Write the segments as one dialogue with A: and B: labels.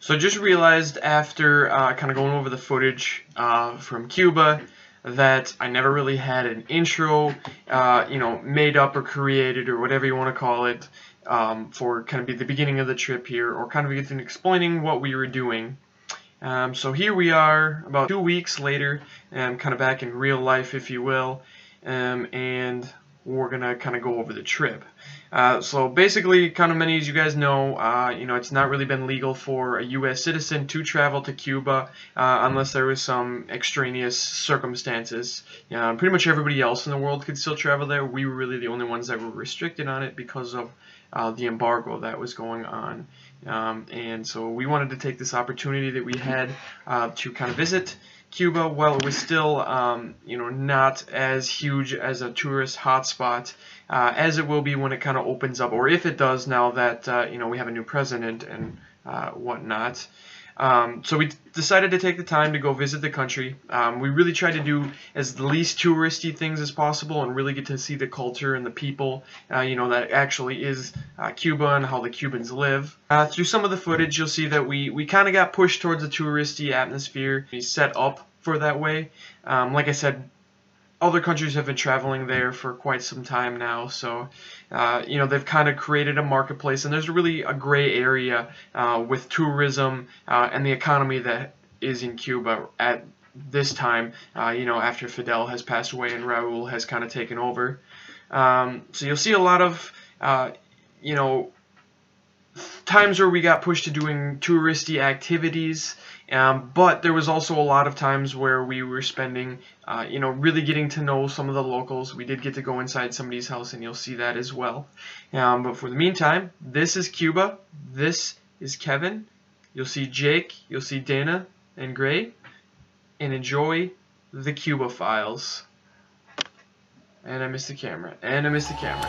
A: So I just realized after kind of going over the footage from Cuba that I never really had an intro, you know, made up or created or whatever you want to call it, for kind of be the beginning of the trip here, or kind of explaining what we were doing. So here we are about 2 weeks later, kind of back in real life, if you will, and we're gonna kind of go over the trip. So basically, kind of many as you guys know, you know, it's not really been legal for a U.S. citizen to travel to Cuba unless there was some extraneous circumstances. Pretty much everybody else in the world could still travel there. We were really the only ones that were restricted on it because of the embargo that was going on. And so we wanted to take this opportunity that we had to kind of visit Cuba while it was still, you know, not as huge as a tourist hotspot as it will be when it kind of opens up, or if it does now that, you know, we have a new president and whatnot. So we decided to take the time to go visit the country. We really tried to do as the least touristy things as possible and really get to see the culture and the people, you know, that actually is Cuba and how the Cubans live. Through some of the footage, you'll see that we kind of got pushed towards a touristy atmosphere. We set up for that way. Like I said, other countries have been traveling there for quite some time now, so you know, they've kind of created a marketplace, and there's really a gray area with tourism and the economy that is in Cuba at this time, you know, after Fidel has passed away and Raul has kind of taken over. So you'll see a lot of, you know, times where we got pushed to doing touristy activities, but there was also a lot of times where we were spending, you know, really getting to know some of the locals. We did get to go inside somebody's house, and you'll see that as well. But for the meantime, this is Cuba. This is Kevin. You'll see Jake. You'll see Dana and Gray. And enjoy the Cuba files. And I missed the camera. And I missed the camera.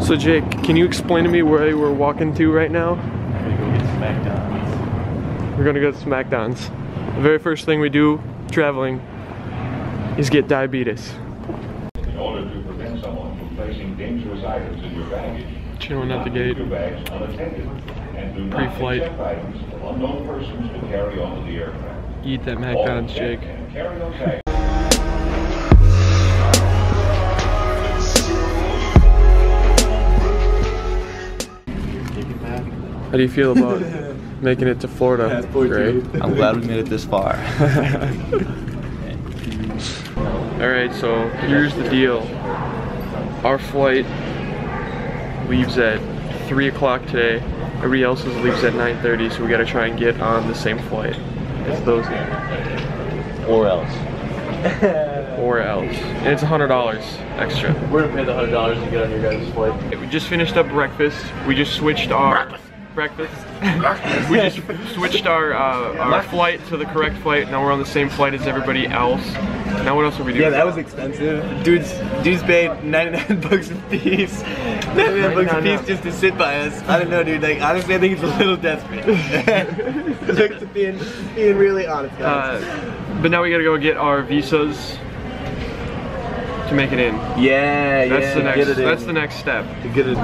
A: So Jake, can you explain to me where we're walking to right now? We're gonna go to McDonald's. The very first thing we do traveling is get diabetes.
B: In order to prevent someone from placing dangerous items in your baggage,
A: chilling at the gate. Pre-flight.
B: Unknown persons to carry onto the aircraft.
A: Eat that McDonald's, Jake. How do you feel about making it to Florida? Great.
C: I'm glad we made it this far.
A: Alright, so here's the deal. Our flight leaves at 3 o'clock today. Everybody else's leaves at 9:30, so we gotta try and get on the same flight as those guys.
C: Or else.
A: Or else. And it's $100 extra.
C: We're gonna pay the $100 to get on your guys' flight.
A: We just finished up breakfast. We just switched our breakfast. We just switched our flight to the correct flight. Now we're on the same flight as everybody else. Now what else are we doing?
D: Yeah, that was expensive. Dudes paid 99 bucks a piece. 99 bucks a piece just to sit by us. I don't know, dude. Like, honestly, I think it's a little desperate. Like, being really honest, guys.
A: But now we gotta go get our visas to make it in.
D: Yeah,
A: that's the next. That's the next step.
D: To get it.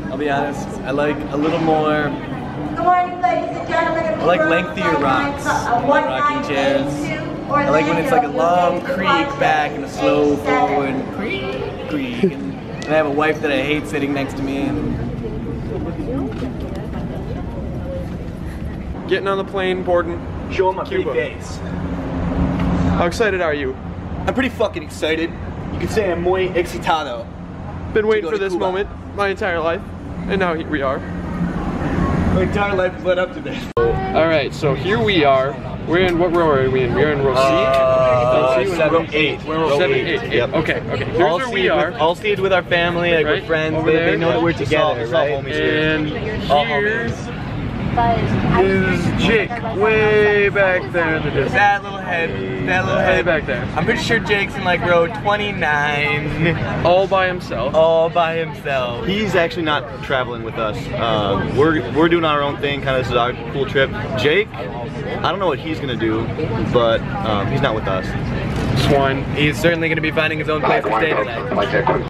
D: I'll be honest, I like a little more.
E: Good morning, ladies and gentlemen.
D: I like lengthier rocks, rocking chairs. I like when it's like a long creak back and a slow forward creak. And I have a wife that I hate sitting next to me.
A: Getting on the plane, boarding.
D: Show them my
A: Cuba.
D: pretty face.
A: How excited are you?
D: I'm pretty fucking excited. You could say I'm muy excitado.
A: Been waiting for
D: to
A: this
D: Cuba.
A: moment my entire life, and now here we are.
D: My entire life has led up to this.
A: All right, so here we are. We're in, what row are we in? We're in row C?
D: 7, 8. We're row
A: 7,
D: 8.
A: 8.
D: Yep.
A: Okay. Here's where we are.
D: All seated with our family, like
A: Right.
D: we're friends.
A: Over
D: They
A: there.
D: know that we're together, right?
A: And here
E: Is
A: is Jake, way back there in the distance.
D: That little head.
A: Way back there.
D: I'm pretty sure Jake's in like row 29.
A: All by himself.
D: All by himself.
C: He's actually not traveling with us. We're doing our own thing. Kind of, this is our cool trip. Jake, I don't know what he's gonna do, but he's not with us.
A: Swine.
D: He's certainly going to be finding his own place to stay tonight.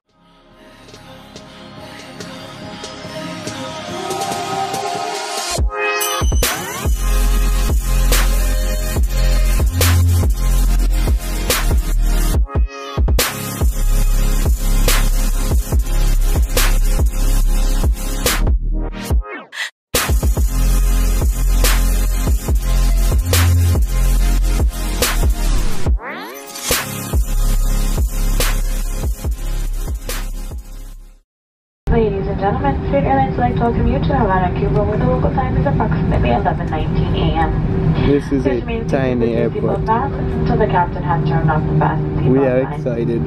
F: Ladies and gentlemen, Spirit Airlines would like to welcome you to Havana, Cuba, where the local time is approximately 11:19 a.m.
G: This is
F: Which
G: a
F: means
G: tiny
F: that the
G: airport.
F: fasten until the captain has turned off the fasten seatbelt
G: We are
F: sign.
G: excited.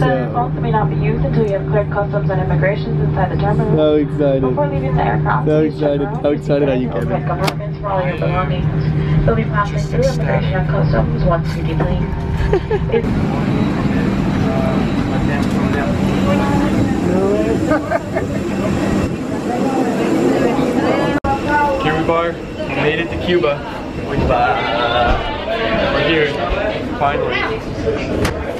F: The phones may not be used until you have cleared customs and immigrations inside the terminal.
G: So excited.
F: Before leaving the aircraft,
G: So
F: please check
G: excited.
F: around
G: How excited are you,
F: and
G: Kevin?
F: open compartments for all your belongings. You'll be passing through immigration and customs once you deplane.
A: Cuba bar. Made it to Cuba. We're here. Finally.